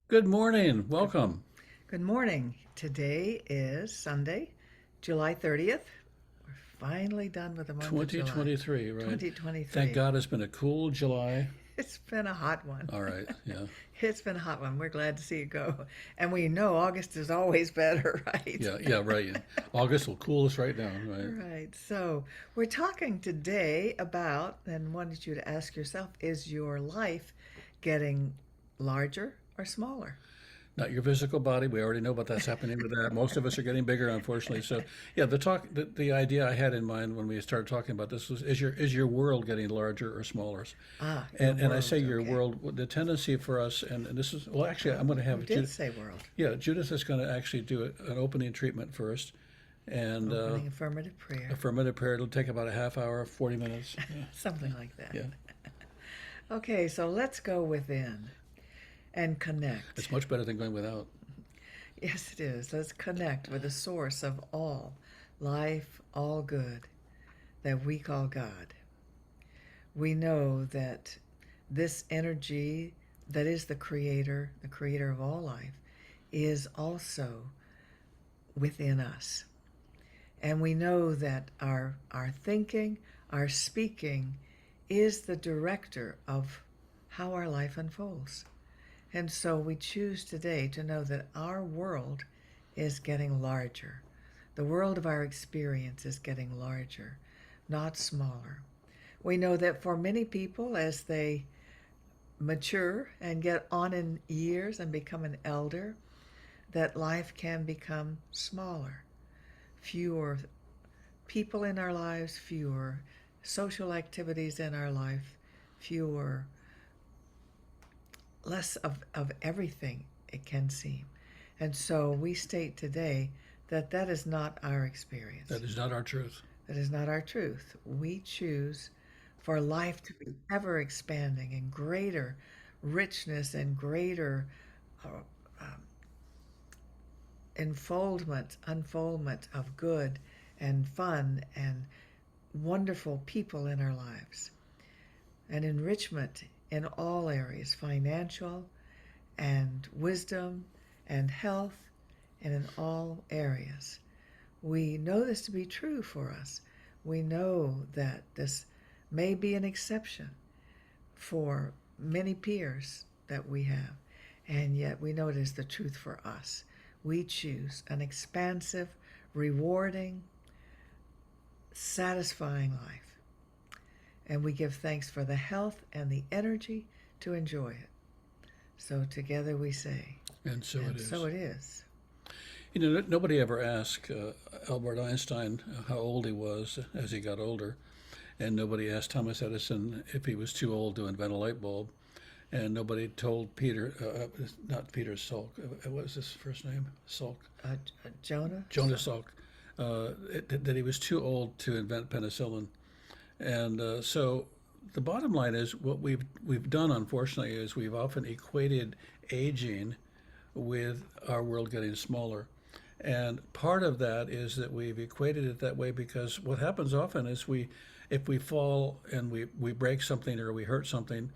Good morning. Good, Welcome. good morning. Today is Sunday, July 30th. We're finally done with the month of July 2023, right? Thank 2023. God it's been a cool July. It's been a hot one. All right. Yeah. It's been a hot one. We're glad to see it go. And we know August is always better, right? Yeah. Yeah. Right. August will cool us right down, right? Right. So we're talking today about, and wanted you to ask yourself, is your life getting larger or smaller? Not your physical body. We already know what that's happening with that. Most of us are getting bigger, unfortunately. So, yeah, the idea I had in mind when we started talking about this was, is your world getting larger or smaller? Ah, your And I say world. your Okay. world, the tendency for us, and this is, well, actually, I'm Well, going to you have did Judith. say world. Yeah, Judith is going to actually do an opening treatment first, and Opening affirmative prayer. affirmative prayer. It'll take about a half hour, 40 minutes. Yeah. Something like that. Yeah. Okay, so let's go within and It's connect. much better than going without. Yes, it is. Let's connect with the source of all life, all good that we call God. We know that this energy that is the creator of all life, is also within us. And we know that our thinking, our speaking is the director of how our life unfolds. And so we choose today to know that our world is getting larger. The world of our experience is getting larger, not smaller. We know that for many people, as they mature and get on in years and become an elder, that life can become smaller. Fewer people in our lives, fewer social activities in our life, fewer, less of everything it can seem. And so we state today that that is not our experience. That is not our truth. That is not our truth. We choose for life to be ever expanding and greater richness and greater uh, um, unfoldment of good and fun and wonderful people in our lives, and enrichment in all areas, financial and wisdom and health, and in all areas. We know this to be true for us. We know that this may be an exception for many peers that we have, and yet we know it is the truth for us. We choose an expansive, rewarding, satisfying life, and we give thanks for the health and the energy to enjoy it. So together we say, And so it and so is. it is. Nobody ever asked Albert Einstein how old he was as he got older. And nobody asked Thomas Edison if he was too old to invent a light bulb. And nobody told Peter, not Peter Salk, what was his first name? Salk? Jonah? So, Jonas Salk, that he was too old to invent penicillin. And so the bottom line is what we've done, unfortunately, is we've often equated aging with our world getting smaller. And part of that is that we've equated it that way because what happens often is if we fall and we break something or we hurt something,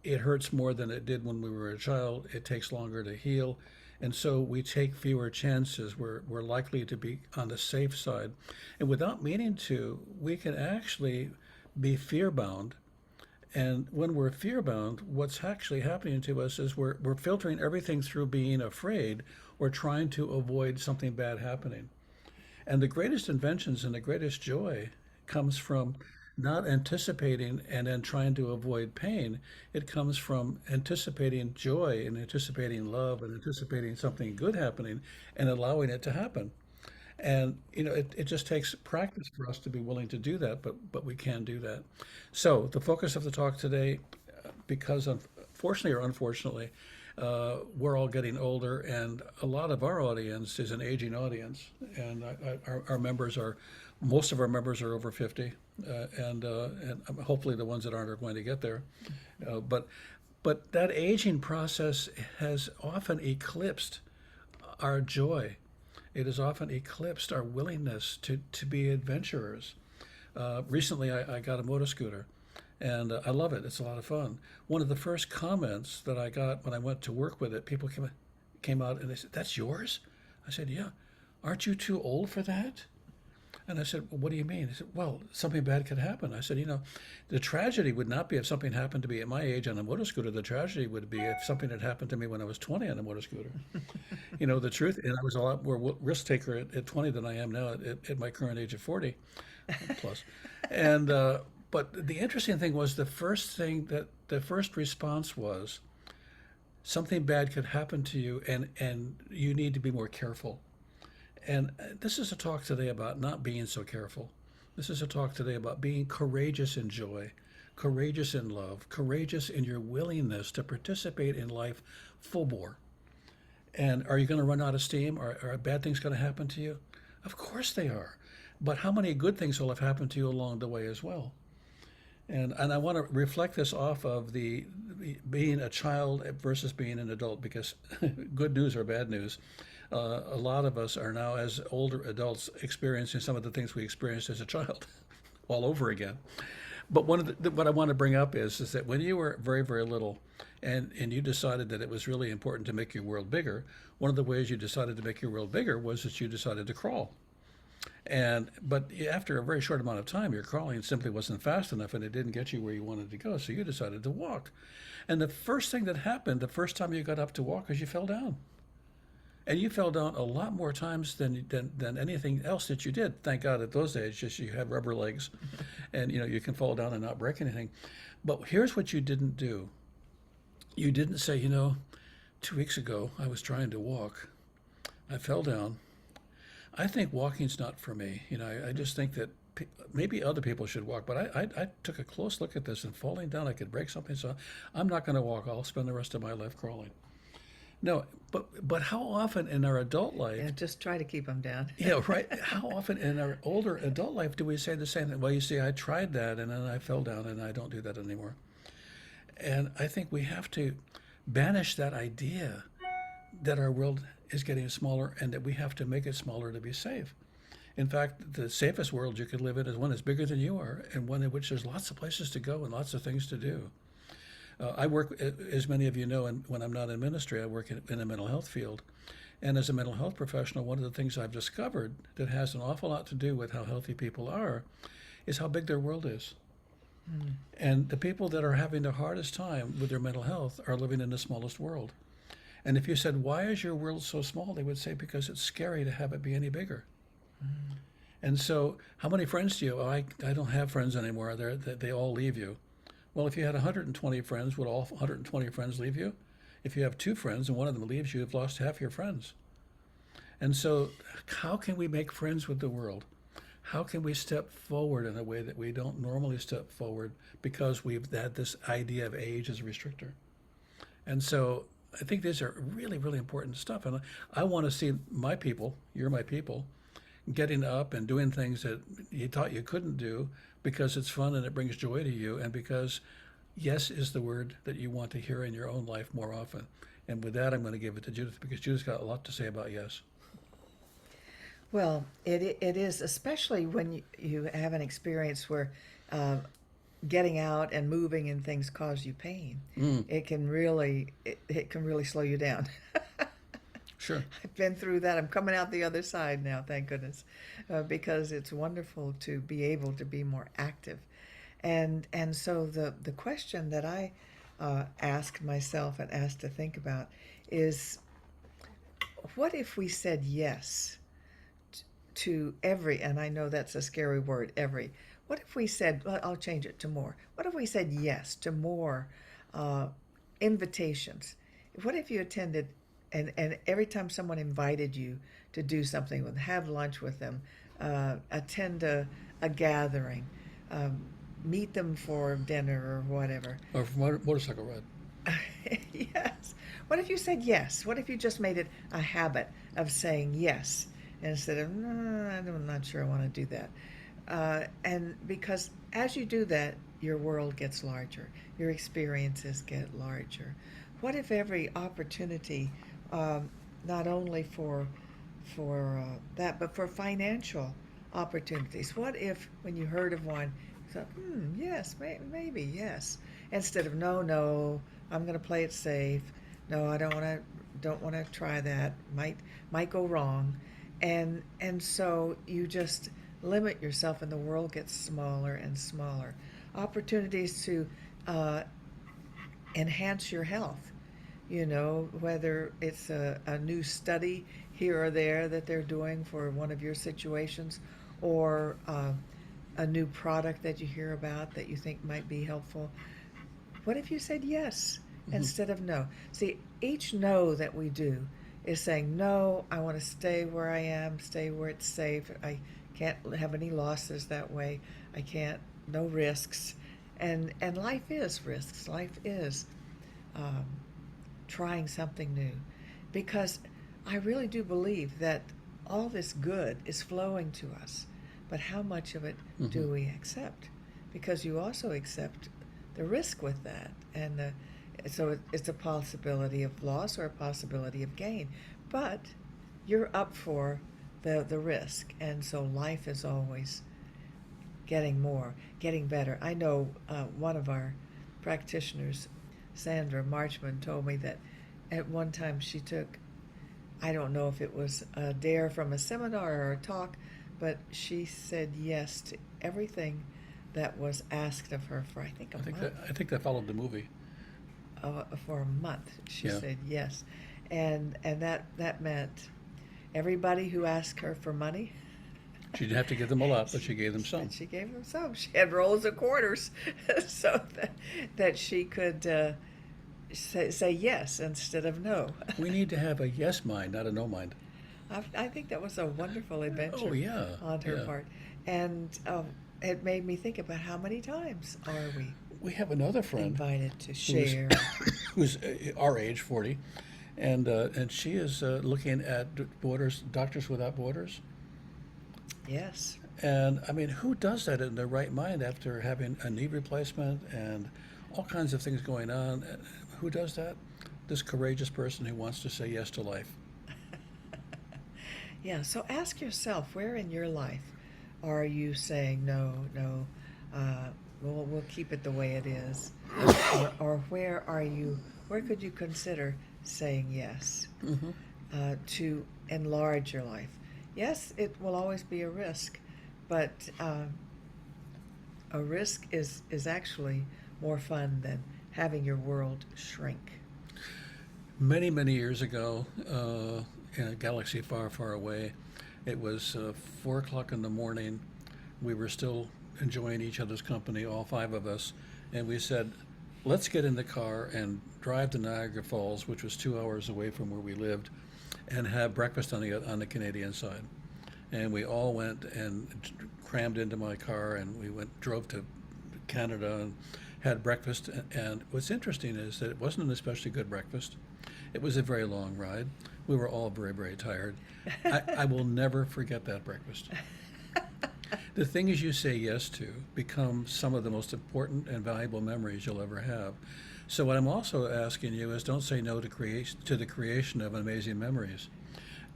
it hurts more than it did when we were a child. It takes longer to heal. And so we take fewer chances. We're likely to be on the safe side. And without meaning to, we can actually be fear bound. And when we're fear bound, what's actually happening to us is we're filtering everything through being afraid or trying to avoid something bad happening. And the greatest inventions and the greatest joy comes from not anticipating and then trying to avoid pain. It comes from anticipating joy and anticipating love and anticipating something good happening and allowing it to happen. And it just takes practice for us to be willing to do that, but we can do that. So the focus of the talk today, because unfortunately or unfortunately, we're all getting older, and a lot of our audience is an aging audience, and our members are, most of our members are over 50, and hopefully the ones that aren't are going to get there. But that aging process has often eclipsed our joy. It has often eclipsed our willingness to be adventurers. Recently, I got a motor scooter, And I love it. It's a lot of fun. One of the first comments that I got when I went to work with it, people came out and they said, "That's yours?" I said, "Yeah." "Aren't you too old for that?" And I said, "Well, what do you mean?" He said, "Well, something bad could happen." I said, the tragedy would not be if something happened to me at my age on a motor scooter. The tragedy would be if something had happened to me when I was 20 on a motor scooter. The truth, and I was a lot more risk taker at 20 than I am now at my current age of 40 plus. And, but the interesting thing was the first response was something bad could happen to you and you need to be more careful. And this is a talk today about not being so careful. This is a talk today about being courageous in joy, courageous in love, courageous in your willingness to participate in life full bore. And are you going to run out of steam? Are bad things going to happen to you? Of course they are. But how many good things will have happened to you along the way as well? And I want to reflect this off of the being a child versus being an adult, because good news or bad news, a lot of us are now as older adults experiencing some of the things we experienced as a child all over again. But what I want to bring up is that when you were very, very little and you decided that it was really important to make your world bigger, one of the ways you decided to make your world bigger was that you decided to crawl. But after a very short amount of time, your crawling simply wasn't fast enough and it didn't get you where you wanted to go. So you decided to walk. And the first thing that happened the first time you got up to walk is you fell down. And you fell down a lot more times than anything else that you did. Thank God at those days, just you have rubber legs and you can fall down and not break anything. But here's what you didn't do. You didn't say, 2 weeks ago I was trying to walk. I fell down. I think walking's not for me. I just think that maybe other people should walk, but I took a close look at this, and falling down, I could break something, so I'm not going to walk. I'll spend the rest of my life crawling. No, but how often in our adult life? Yeah, just try to keep them down. Yeah, right. How often in our older adult life do we say the same thing? Well, you see, I tried that, and then I fell down, and I don't do that anymore. And I think we have to banish that idea that our world is getting smaller and that we have to make it smaller to be safe. In fact, the safest world you could live in is one that's bigger than you are and one in which there's lots of places to go and lots of things to do. I work, as many of you know, and when I'm not in ministry, I work in a mental health field. And as a mental health professional, one of the things I've discovered that has an awful lot to do with how healthy people are is how big their world is. And the people that are having the hardest time with their mental health are living in the smallest world. And if you said, "Why is your world so small?" they would say, "Because it's scary to have it be any bigger." And so, how many friends do you? "Oh, I don't have friends anymore. They all leave you." Well, if you had 120 friends, would all 120 friends leave you? If you have 2 friends and one of them leaves you, you've lost half your friends. And so, how can we make friends with the world? How can we step forward in a way that we don't normally step forward because we've had this idea of age as a restrictor? And so, I think these are really, really important stuff. And I want to see my people, you're my people, getting up and doing things that you thought you couldn't do because it's fun and it brings joy to you, and because yes is the word that you want to hear in your own life more often. And with that, I'm going to give it to Judith, because Judith's got a lot to say about yes. Well, it is, especially when you have an experience where getting out and moving and things cause you pain. It can really slow you down. Sure. I've been through that. I'm coming out the other side now, thank goodness, because it's wonderful to be able to be more active. And so the question that I ask myself and ask to think about is, what if we said yes to every, and I know that's a scary word, every. What if we said, well, I'll change it to more. What if we said yes to more invitations? What if you attended, and every time someone invited you to do something, have lunch with them, attend a gathering, meet them for dinner or whatever. Or for motorcycle ride. Yes. What if you said yes? What if you just made it a habit of saying yes instead of, no, I'm not sure I want to do that. And because as you do that, your world gets larger, your experiences get larger. What if every opportunity, not only for that, but for financial opportunities? What if, when you heard of one, you So, yes, maybe, yes. Instead of no, no, I'm going to play it safe. No, I don't want to try that. Might go wrong, and so you just limit yourself, and the world gets smaller and smaller. Opportunities to uh, enhance your health. Whether it's a new study here or there that they're doing for one of your situations, or a new product that you hear about that you think might be helpful. What if you said yes instead of no? See, each no that we do is saying, no, I want to stay where I am, stay where it's safe. I can't have any losses that way. I can't, no risks. And life is risks. Life is um, trying something new, because I really do believe that all this good is flowing to us, but how much of it do we accept? Because you also accept the risk with that, and so it's a possibility of loss or a possibility of gain, but you're up for the risk, and so life is always getting better. I know one of our practitioners, Sandra Marchman, told me that at one time she took, I don't know if it was a dare from a seminar or a talk, but she said yes to everything that was asked of her for, I think, a month. I think that followed the movie. For a month, she Yeah. said yes, and that meant everybody who asked her for money. She didn't have to give them a lot, but she gave them some. And she gave them some. She had rolls of quarters, so that she could say yes instead of no. We need to have a yes mind, not a no mind. I think that was a wonderful adventure. Oh, yeah, On her yeah. part, and it made me think about how many times are we We have another friend invited to who's, share. who's our age, 40, and she is looking at Doctors Without Borders. Yes, And I mean, who does that in their right mind after having a knee replacement and all kinds of things going on? Who does that? This courageous person who wants to say yes to life. yeah. So ask yourself, where in your life are you saying no, no? We'll keep it the way it is, or where are you? Where could you consider saying yes to enlarge your life? Yes, it will always be a risk, but a risk is actually more fun than having your world shrink. Many, many years ago, in a galaxy far, far away, it was 4 o'clock in the morning. We were still enjoying each other's company, all five of us, and we said, let's get in the car and drive to Niagara Falls, which was 2 hours away from where we lived, and have breakfast on the Canadian side. And we all went and crammed into my car, and we drove to Canada and had breakfast. And what's interesting is that it wasn't an especially good breakfast. It was a very long ride. We were all very, very tired. I will never forget that breakfast. The things you say yes to become some of the most important and valuable memories you'll ever have. So what I'm also asking you is, don't say no to the creation of amazing memories.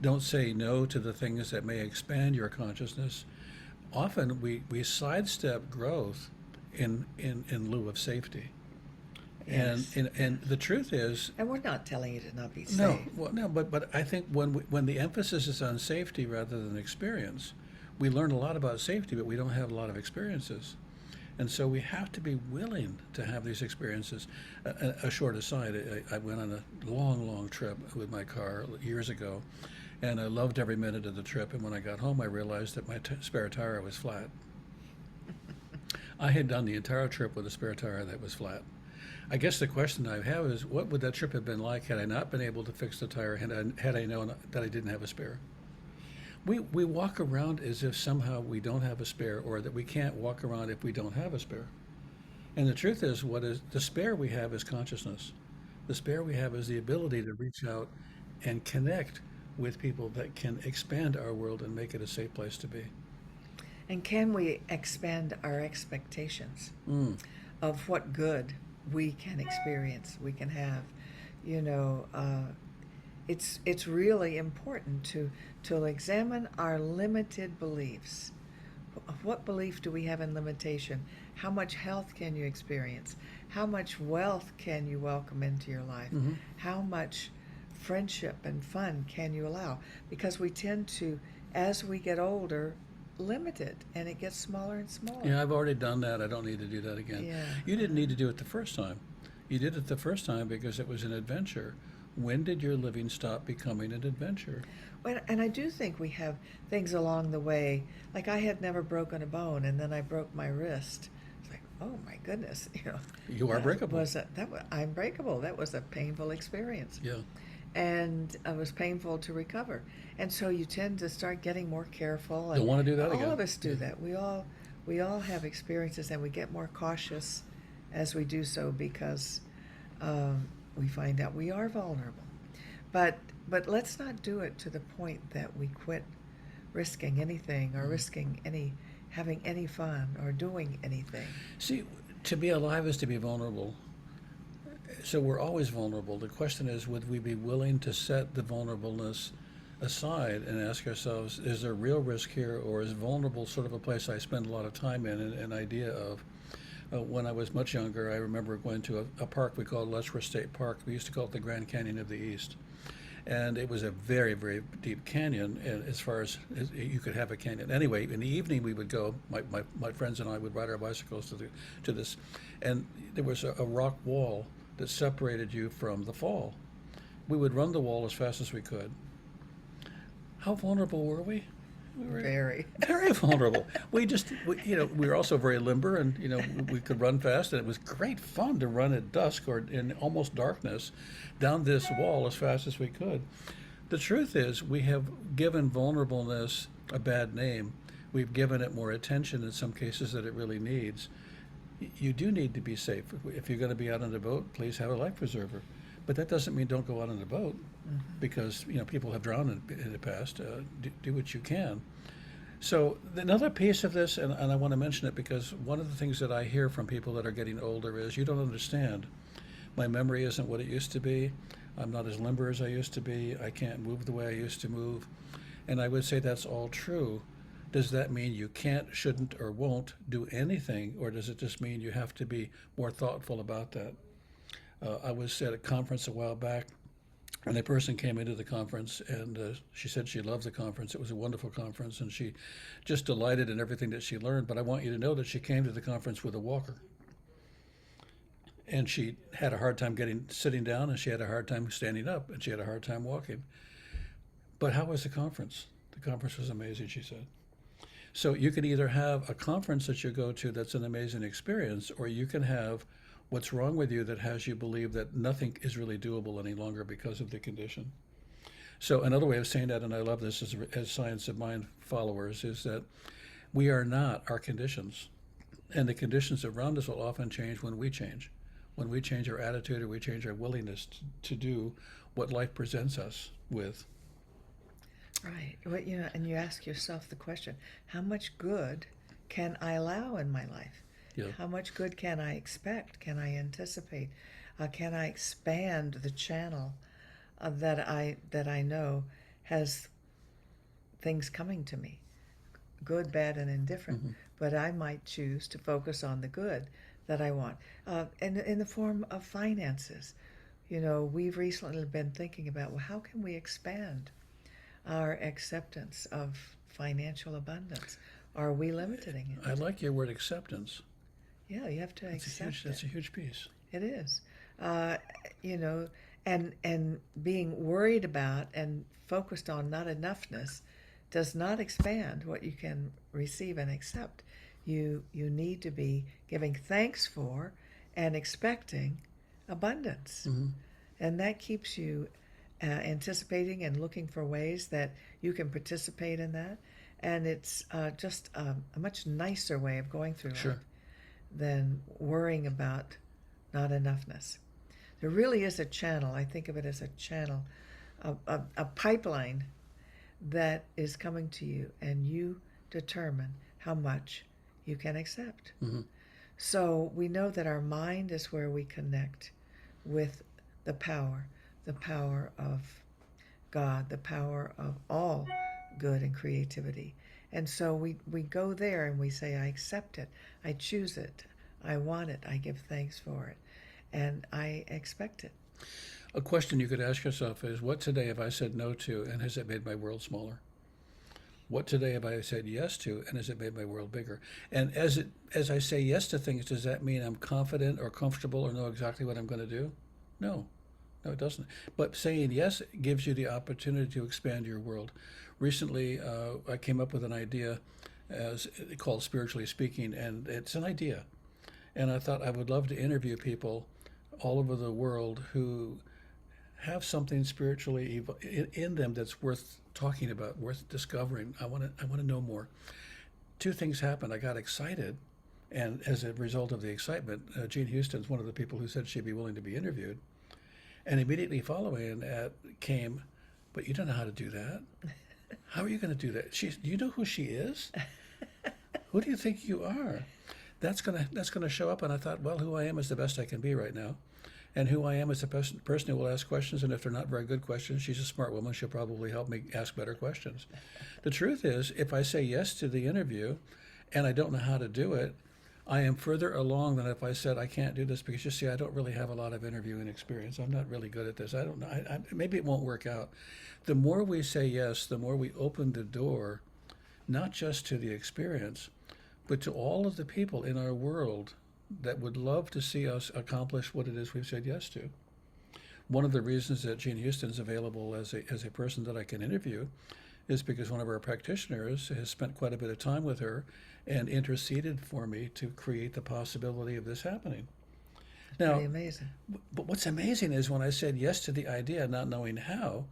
Don't say no to the things that may expand your consciousness. Often we sidestep growth in lieu of safety. Yes. And the truth is, And we're not telling you to not be safe. no, but I think when the emphasis is on safety rather than experience, we learn a lot about safety, but we don't have a lot of experiences. And so we have to be willing to have these experiences. A short aside, I went on a long, long trip with my car years ago, and I loved every minute of the trip. And when I got home, I realized that my spare tire was flat. I had done the entire trip with a spare tire that was flat. I guess the question I have is, what would that trip have been like had I not been able to fix the tire, had I known that I didn't have a spare? We walk around as if somehow we don't have a spare, or that we can't walk around if we don't have a spare. And the truth is, the spare we have is consciousness. The spare we have is the ability to reach out and connect with people that can expand our world and make it a safe place to be. And can we expand our expectations Mm. of what good we can experience, we can have? You know, it's really important to examine our limited beliefs. What belief do we have in limitation? How much health can you experience? How much wealth can you welcome into your life? Hmm. How much friendship and fun can you allow? Because we tend to, as we get older, limit it, and it gets smaller and smaller. Yeah, I've already done that. I don't need to do that again. Yeah. You didn't need to do it the first time. You did it the first time because it was an adventure. When did your living stop becoming an adventure? And I do think we have things along the way. Like I had never broken a bone, and then I broke my wrist. It's like, oh my goodness, You are breakable. I'm breakable. That was a painful experience, Yeah. and it was painful to recover. And so you tend to start getting more careful. Don't want to do that all again. of us do that. We all have experiences, and we get more cautious as we do so because we find out we are vulnerable. But let's not do it to the point that we quit risking anything or having any fun or doing anything. See, to be alive is to be vulnerable. So we're always vulnerable. The question is, would we be willing to set the vulnerableness aside and ask ourselves, is there real risk here, or is vulnerable sort of a place I spend a lot of time in, an idea of? When I was much younger, I remember going to a park we called Letchworth State Park. We used to call it the Grand Canyon of the East. And it was a very, very deep canyon, and as far as you could have a canyon. Anyway, in the evening we would go, my friends and I would ride our bicycles to this, and there was a rock wall that separated you from the fall. We would run the wall as fast as we could. How vulnerable were we? We were Very. very vulnerable. We were also very limber, and we could run fast, and it was great fun to run at dusk or in almost darkness down this wall as fast as we could. The truth is, we have given vulnerableness a bad name. We've given it more attention in some cases that it really needs. You do need to be safe. If you're going to be out on the boat, please have a life preserver. But that doesn't mean don't go out on the boat, because people have drowned in the past. Do what you can. So another piece of this, and I want to mention it because one of the things that I hear from people that are getting older is, you don't understand. My memory isn't what it used to be. I'm not as limber as I used to be. I can't move the way I used to move. And I would say that's all true. Does that mean you can't, shouldn't, or won't do anything, or does it just mean you have to be more thoughtful about that? I was at a conference a while back, and a person came into the conference, and she said she loved the conference. It was a wonderful conference, and she just delighted in everything that she learned. But I want you to know that she came to the conference with a walker. And she had a hard time sitting down, and she had a hard time standing up, and she had a hard time walking. But how was the conference? The conference was amazing, she said. So you can either have a conference that you go to that's an amazing experience, or you can have what's wrong with you that has you believe that nothing is really doable any longer because of the condition. So another way of saying that, and I love this as Science of Mind followers, is that we are not our conditions. And the conditions around us will often change when we change. When we change our attitude, or we change our willingness to do what life presents us with. Right. Well, and you ask yourself the question, how much good can I allow in my life? Yeah. How much good can I expect? Can I anticipate? Can I expand the channel that I know has things coming to me, good, bad, and indifferent? But I might choose to focus on the good that I want, and in the form of finances. We've recently been thinking about, well, how can we expand our acceptance of financial abundance? Are we limiting it? I like your word acceptance. Yeah, you have to accept it. That's a huge piece. It is. And being worried about and focused on not enoughness does not expand what you can receive and accept. You need to be giving thanks for and expecting abundance. And that keeps you anticipating and looking for ways that you can participate in that. And it's just a much nicer way of going through Sure. life than worrying about not enoughness. There really is a channel. I think of it as a channel, a pipeline that is coming to you, and you determine how much you can accept. So we know that our mind is where we connect with the power of God, the power of all good and creativity. And so we go there and we say, I accept it, I choose it, I want it. I give thanks for it. And I expect it. A question you could ask yourself is, what today have I said no to, and has it made my world smaller? What today have I said yes to, and has it made my world bigger? And as I say yes to things, does that mean I'm confident or comfortable or know exactly what I'm going to do? No, no, it doesn't. But saying yes gives you the opportunity to expand your world. Recently, I came up with an idea called Spiritually Speaking, and it's an idea. And I thought I would love to interview people all over the world who have something spiritually in them that's worth talking about, worth discovering. I want to know more. Two things happened. I got excited, and as a result of the excitement, Jean Houston's one of the people who said she'd be willing to be interviewed. And immediately following came, but you don't know how to do that. How are you going to do that? Do you know who she is? Who do you think you are? That's gonna show up. And I thought, well, who I am is the best I can be right now. And who I am is the person who will ask questions. And if they're not very good questions, she's a smart woman. She'll probably help me ask better questions. The truth is, if I say yes to the interview and I don't know how to do it, I am further along than if I said I can't do this because, you see, I don't really have a lot of interviewing experience. I'm not really good at this. I don't know. Maybe it won't work out. The more we say yes, the more we open the door, not just to the experience, but to all of the people in our world that would love to see us accomplish what it is we've said yes to. One of the reasons that Jean Houston's available as a person that I can interview is because one of our practitioners has spent quite a bit of time with her and interceded for me to create the possibility of this happening. Now, Pretty amazing. but what's amazing is when I said yes to the idea, not knowing how,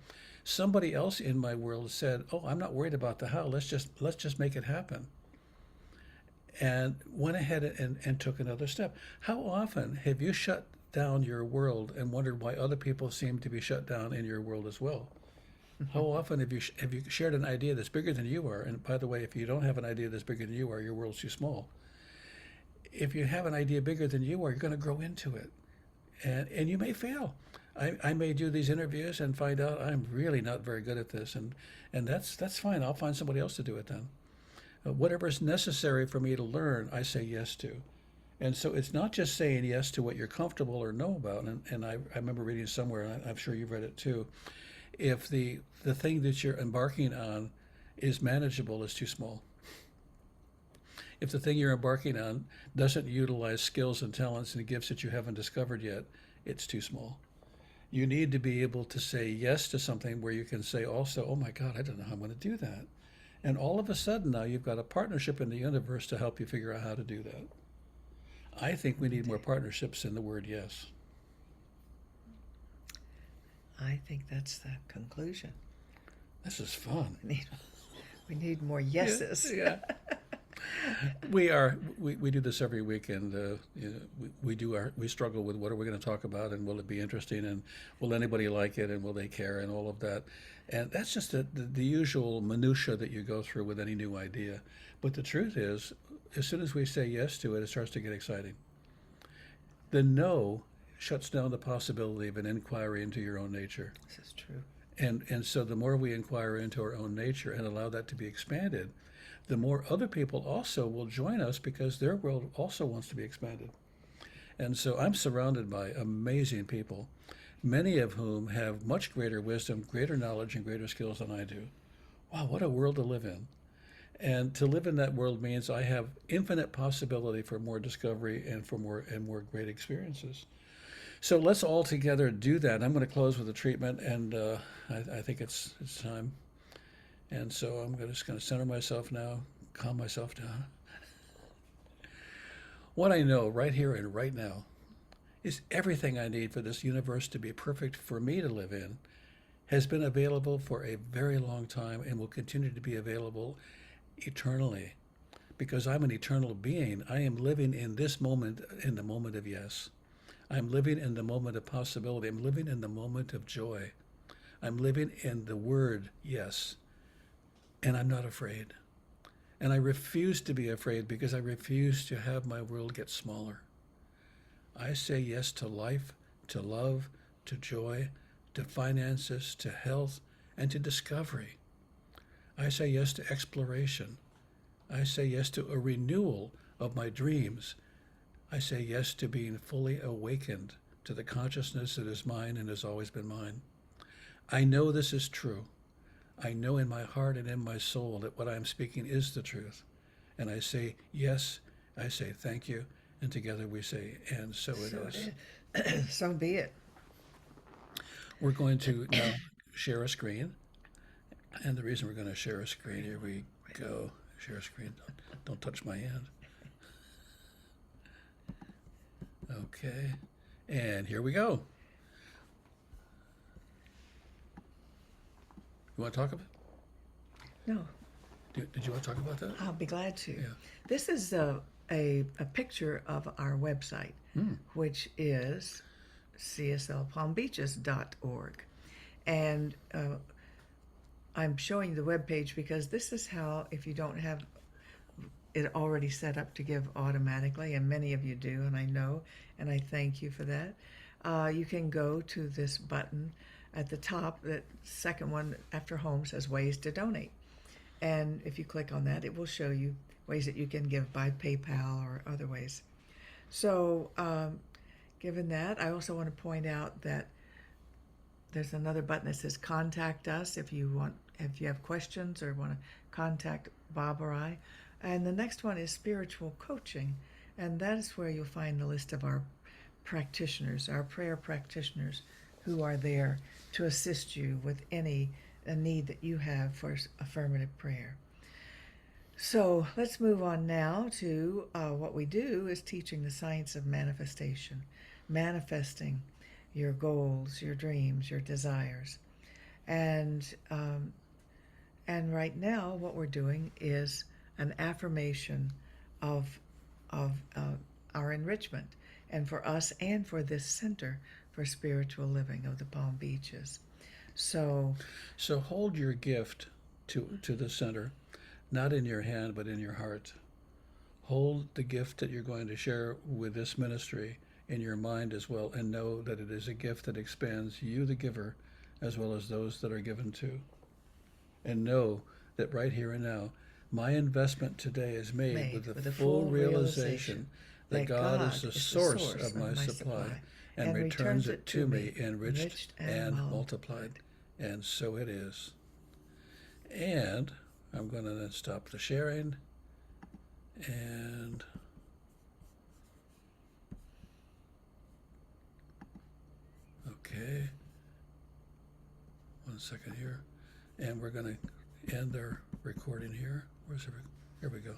somebody else in my world said, "Oh, I'm not worried about the how. Let's just make it happen." And went ahead and took another step. How often have you shut down your world and wondered why other people seem to be shut down in your world as well? How often have you shared an idea that's bigger than you are? And by the way, if you don't have an idea that's bigger than you are, your world's too small. If you have an idea bigger than you are, you're going to grow into it, and you may fail. I may do these interviews and find out I'm really not very good at this, and that's fine. I'll find somebody else to do it then. Whatever is necessary for me to learn, I say yes to. And so it's not just saying yes to what you're comfortable or know about. And I remember reading somewhere, and I'm sure you've read it too, if the thing that you're embarking on is manageable, it's too small. If the thing you're embarking on doesn't utilize skills and talents and gifts that you haven't discovered yet, it's too small. You need to be able to say yes to something where you can say also, oh my God, I don't know how I'm going to do that. And all of a sudden now you've got a partnership in the universe to help you figure out how to do that. I think we need more partnerships in the word yes. I think that's the conclusion. This is fun. We need more yeses. Yeah. We do this every week, and we struggle with what are we going to talk about, and will it be interesting, and will anybody like it, and will they care, and all of that. And that's just the usual minutia that you go through with any new idea. But the truth is, as soon as we say yes to it, it starts to get exciting. The no shuts down the possibility of an inquiry into your own nature. This is true. And so the more we inquire into our own nature and allow that to be expanded, the more other people also will join us because their world also wants to be expanded. And so I'm surrounded by amazing people, many of whom have much greater wisdom, greater knowledge, and greater skills than I do. Wow, what a world to live in. And to live in that world means I have infinite possibility for more discovery and for more great experiences. So let's all together do that. I'm going to close with a treatment, and I think it's time. And so I'm just going to center myself now, calm myself down. What I know right here and right now is everything I need for this universe to be perfect for me to live in has been available for a very long time and will continue to be available eternally. Because I'm an eternal being, I am living in this moment, in the moment of yes. I'm living in the moment of possibility. I'm living in the moment of joy. I'm living in the word yes. And I'm not afraid. And I refuse to be afraid because I refuse to have my world get smaller. I say yes to life, to love, to joy, to finances, to health, and to discovery. I say yes to exploration. I say yes to a renewal of my dreams. I say yes to being fully awakened to the consciousness that is mine and has always been mine. I know this is true. I know in my heart and in my soul that what I am speaking is the truth. And I say yes, I say thank you, and together we say, and so it So is. it is. So be it. We're going to now share a screen. And the reason we're going to share a screen, here we go. Share a screen. Don't touch my hand. Okay. And here we go. You want to talk about it? No, Did you want to talk about that? I'll be glad to. Yeah. This is a picture of our website, which is cslpalmbeaches.org. And I'm showing the web page because this is how, if you don't have it already set up to give automatically, and many of you do, and I know, and I thank you for that, you can go to this button at the top. That second one after home says ways to donate. And if you click on that, it will show you ways that you can give by PayPal or other ways. So, given that, I also want to point out that there's another button that says contact us if you have questions or want to contact Bob or I. And the next one is spiritual coaching. And that is where you'll find the list of our practitioners, our prayer practitioners, who are there to assist you with any need that you have for affirmative prayer. So let's move on now to what we do is teaching the science of manifestation, manifesting your goals, your dreams, your desires. And right now what we're doing is an affirmation of our enrichment, and for us and for this center for spiritual living of the Palm Beaches. So hold your gift to the center, not in your hand, but in your heart. Hold the gift that you're going to share with this ministry in your mind as well, and know that it is a gift that expands you, the giver, as well as those that are given to. And know that right here and now, my investment today is made with the full realization that God is the source of my supply and returns it to me enriched and multiplied. And so it is. And I'm going to then stop the sharing. And okay. 1 second here. And we're going to end our recording here. Here we go.